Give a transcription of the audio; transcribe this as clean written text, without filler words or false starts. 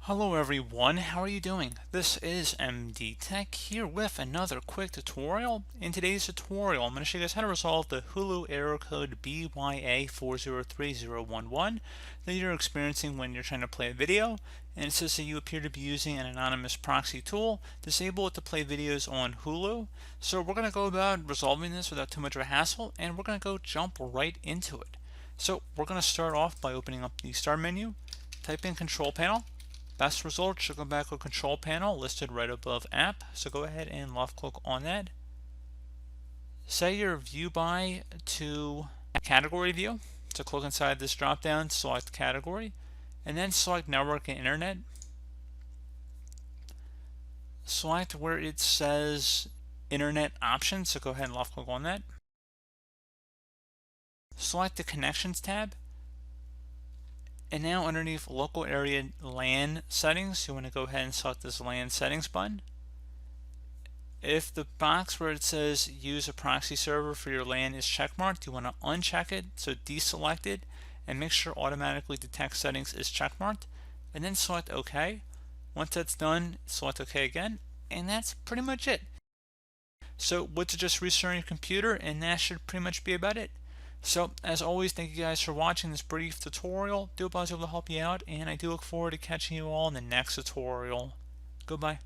Hello everyone, how are you doing? This is MD Tech here with another quick tutorial. In today's tutorial, I'm going to show you guys how to resolve the Hulu error code BYA-403-011 that you're experiencing when you're trying to play a video. And it says that you appear to be using an anonymous proxy tool. Disable it to play videos on Hulu. So we're going to go about resolving this without too much of a hassle, and we're going to go jump right into it. So we're going to start off by opening up the Start menu, type in Control Panel. Best result should go back with Control Panel listed right above App, so go ahead and left click on that. Set your view by to Category View, so click inside this drop down, select Category, and then select Network and Internet. Select where it says Internet Options, so go ahead and left click on that. Select the Connections tab. And now underneath local area LAN settings, you want to go ahead and select this LAN settings button. If the box where it says use a proxy server for your LAN is checkmarked, you want to uncheck it, so deselect it, and make sure automatically detect settings is checkmarked, and then select OK. Once that's done, select OK again, and that's pretty much it. So what's just restarting your computer, and that should pretty much be about it. So, as always, thank you guys for watching this brief tutorial. Do hope I was able to help you out, and I do look forward to catching you all in the next tutorial. Goodbye.